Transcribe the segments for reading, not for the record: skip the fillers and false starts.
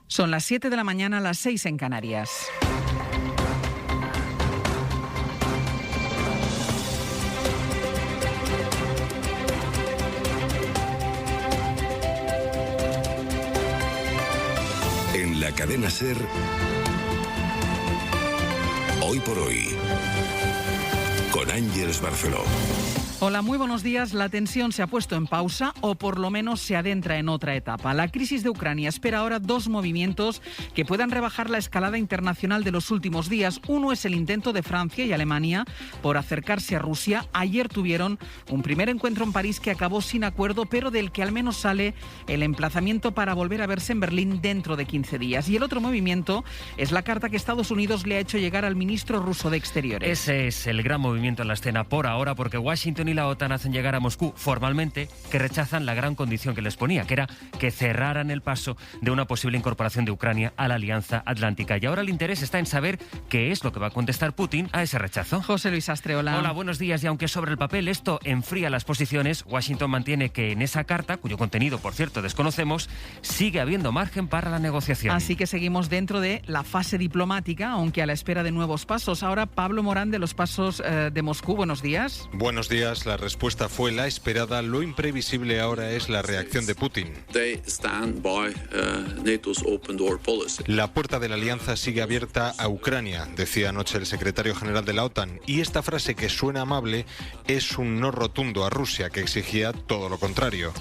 Son las 7 de la mañana, las 6 en Canarias. En la cadena SER, Hoy por Hoy, con Ángeles Barceló. Hola, muy buenos días. La tensión se ha puesto en pausa o por lo menos se adentra en otra etapa. La crisis de Ucrania espera ahora dos movimientos que puedan rebajar la escalada internacional de los últimos días. Uno es el intento de Francia y Alemania por acercarse a Rusia. Ayer tuvieron un primer encuentro en París que acabó sin acuerdo, pero del que al menos sale el emplazamiento para volver a verse en Berlín dentro de 15 días. Y el otro movimiento es la carta que Estados Unidos le ha hecho llegar al ministro ruso de Exteriores. Ese es el gran movimiento en la escena por ahora, porque Washington y la OTAN hacen llegar a Moscú formalmente que rechazan la gran condición que les ponía, que era que cerraran el paso de una posible incorporación de Ucrania a la Alianza Atlántica. Y ahora el interés está en saber qué es lo que va a contestar Putin a ese rechazo. José Luis Astre, hola. Hola, buenos días. Y aunque sobre el papel esto enfría las posiciones, Washington mantiene que en esa carta, cuyo contenido, por cierto, desconocemos, sigue habiendo margen para la negociación. Así que seguimos dentro de la fase diplomática, aunque a la espera de nuevos pasos. Ahora Pablo Morán, de los Pasos de Moscú. Buenos días. Buenos días. La respuesta fue la esperada. Lo imprevisible ahora es la reacción de Putin. La puerta de la alianza sigue abierta a Ucrania, decía anoche el secretario general de la OTAN. Y esta frase, que suena amable, es un no rotundo a Rusia, que exigía todo lo contrario.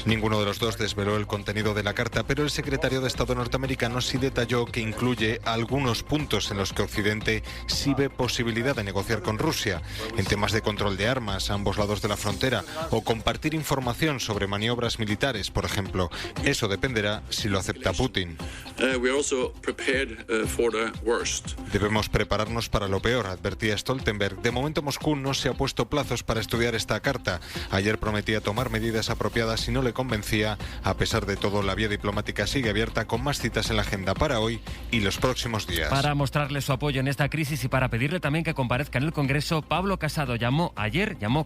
Ninguno de los dos desveló el contenido de la carta, pero el secretario de Estado norteamericano sí detalló que incluye algunos puntos en los que Occidente sí ve posibilidad de negociar con Rusia, en temas de control de armas a ambos lados de la frontera o compartir información sobre maniobras militares, por ejemplo. Eso dependerá si lo acepta Putin. Debemos prepararnos para lo peor, advertía Stoltenberg. De momento Moscú no se ha puesto plazos para estudiar esta carta. Ayer prometía tomar medidas apropiadas y no le convencía. A pesar de todo, la vía diplomática sigue abierta, con más citas en la agenda para hoy y los próximos días. Para mostrarle su apoyo en esta crisis y para pedirle también que comparezca en el Congreso, Pablo Casado llamó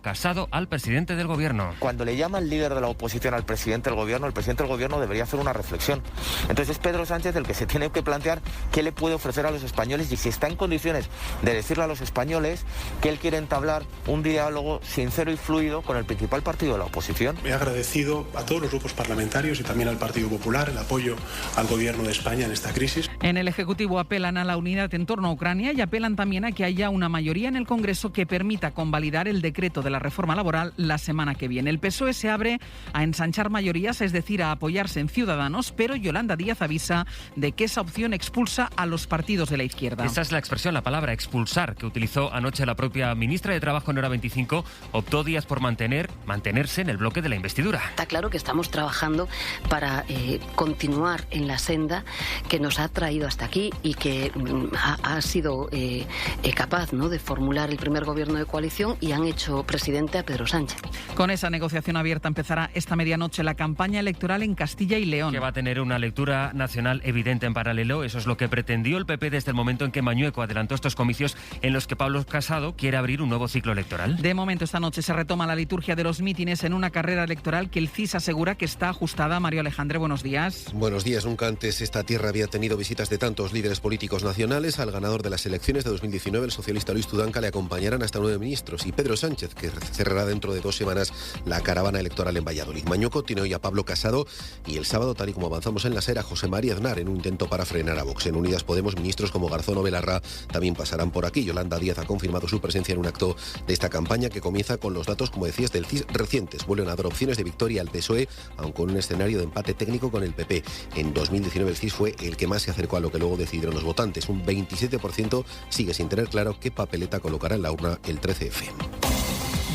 Casado al presidente del Gobierno. Cuando le llama el líder de la oposición al presidente del Gobierno, el presidente del Gobierno debería hacer una reflexión. Entonces es Pedro Sánchez el que se tiene que plantear qué le puede ofrecer a los españoles y si está en condiciones de decirle a los españoles que él quiere entablar un diálogo sincero y fluido con el principal partido de la oposición. Me he agradecido a todos los grupos parlamentarios y también al Partido Popular el apoyo al Gobierno de España en esta crisis. En el Ejecutivo apelan a la unidad en torno a Ucrania y apelan también a que haya una mayoría en el Congreso que permita convalidar el decreto de la reforma laboral la semana que viene. El PSOE se abre a ensanchar mayorías, es decir, a apoyarse en Ciudadanos, pero Yolanda Díaz avisa de que esa opción expulsa a los partidos de la izquierda. Esa es la expresión, la palabra expulsar, que utilizó anoche la propia ministra de Trabajo en Hora 25. Optó Díaz por mantenerse en el bloque de la investidura. Está claro que estamos trabajando para continuar en la senda que nos ha traído hasta aquí y que ha sido capaz, ¿no?, de formular el primer gobierno de coalición y han hecho presidente a Pedro Sánchez. Con esa negociación abierta empezará esta medianoche la campaña electoral en Castilla y León. Que va a tener una lectura nacional evidente en paralelo. Eso es lo que pretendió el PP desde el momento en que Mañueco adelantó estos comicios en los que Pablo Casado quiere abrir un nuevo ciclo electoral. De momento, esta noche se retoma la liturgia de los mítines en una carrera electoral que el CIS asegura que está ajustada. Mario Alejandre, buenos días. Buenos días. Nunca antes esta tierra había tenido visitas de tantos líderes políticos nacionales. Al ganador de las elecciones de 2019, el socialista Luis Tudanca, le acompañarán hasta 9 ministros y Pedro Sánchez, que cerrará dentro de 2 semanas la caravana electoral en Valladolid. Mañueco tiene hoy a Pablo Casado y el sábado, tal y como avanzamos en la SER, a José María Aznar en un intento para frenar a Vox. En Unidas Podemos, ministros como Garzón o Belarra también pasarán por aquí. Yolanda Díaz ha confirmado su presencia en un acto de esta campaña que comienza con los datos, como decías, del CIS recientes. Vuelven a dar opciones de victoria al PSOE, aunque con un escenario de empate técnico con el PP. En 2019 el CIS fue el que más se acercó a lo que luego decidieron los votantes. Un 27% sigue sin tener claro qué papeleta colocará en la urna el 13F.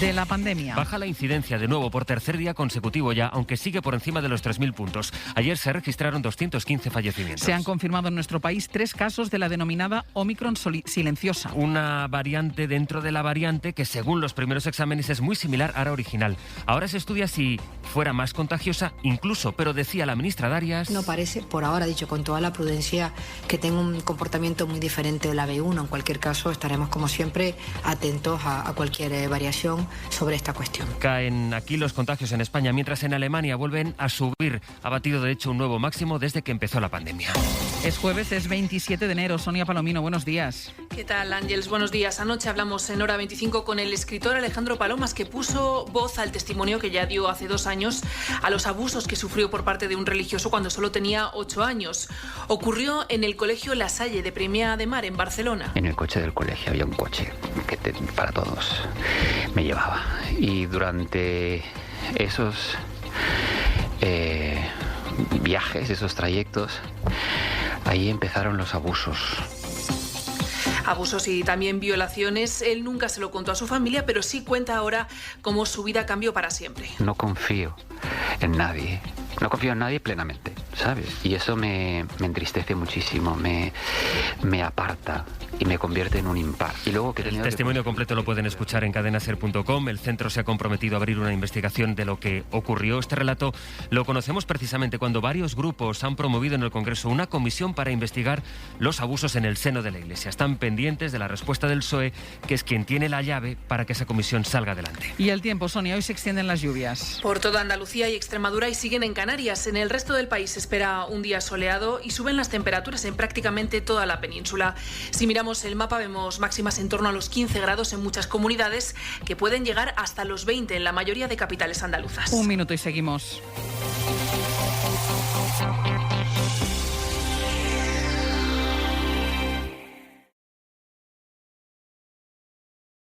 De la pandemia. Baja la incidencia de nuevo por tercer día consecutivo ya, aunque sigue por encima de los 3.000 puntos. Ayer se registraron 215 fallecimientos. Se han confirmado en nuestro país 3 casos de la denominada Omicron silenciosa. Una variante dentro de la variante que, según los primeros exámenes, es muy similar a la original. Ahora se estudia si fuera más contagiosa incluso, pero decía la ministra Darias... No parece, por ahora, dicho con toda la prudencia, que tenga un comportamiento muy diferente de la B1. En cualquier caso, estaremos, como siempre, atentos a cualquier variación reflexión sobre esta cuestión. Caen aquí los contagios en España, mientras en Alemania vuelven a subir. Ha batido, de hecho, un nuevo máximo desde que empezó la pandemia. Es jueves, es 27 de enero. Sonia Palomino, buenos días. ¿Qué tal, Ángeles? Buenos días. Anoche hablamos en Hora 25 con el escritor Alejandro Palomas, que puso voz al testimonio que ya dio hace 2 años a los abusos que sufrió por parte de un religioso cuando solo tenía 8 años. Ocurrió en el colegio La Salle de Premià de Mar, en Barcelona. En el coche del colegio había un coche que para todos me llevaba. Y durante esos viajes, esos trayectos, ahí empezaron los abusos. Abusos y también violaciones. Él nunca se lo contó a su familia, pero sí cuenta ahora cómo su vida cambió para siempre. No confío en nadie. No confío en nadie plenamente, ¿sabes? Y eso me entristece muchísimo, me aparta y me convierte en un impar. Y luego el testimonio completo lo pueden escuchar en cadenaser.com. El centro se ha comprometido a abrir una investigación de lo que ocurrió. Este relato lo conocemos precisamente cuando varios grupos han promovido en el Congreso una comisión para investigar los abusos en el seno de la Iglesia. Están pendientes de la respuesta del PSOE, que es quien tiene la llave para que esa comisión salga adelante. Y el tiempo, Sonia, hoy se extienden las lluvias. Por toda Andalucía y Extremadura, y siguen en Canarias. En el resto del país se espera un día soleado y suben las temperaturas en prácticamente toda la península. Si miramos el mapa, vemos máximas en torno a los 15 grados en muchas comunidades, que pueden llegar hasta los 20 en la mayoría de capitales andaluzas. 1 minuto y seguimos.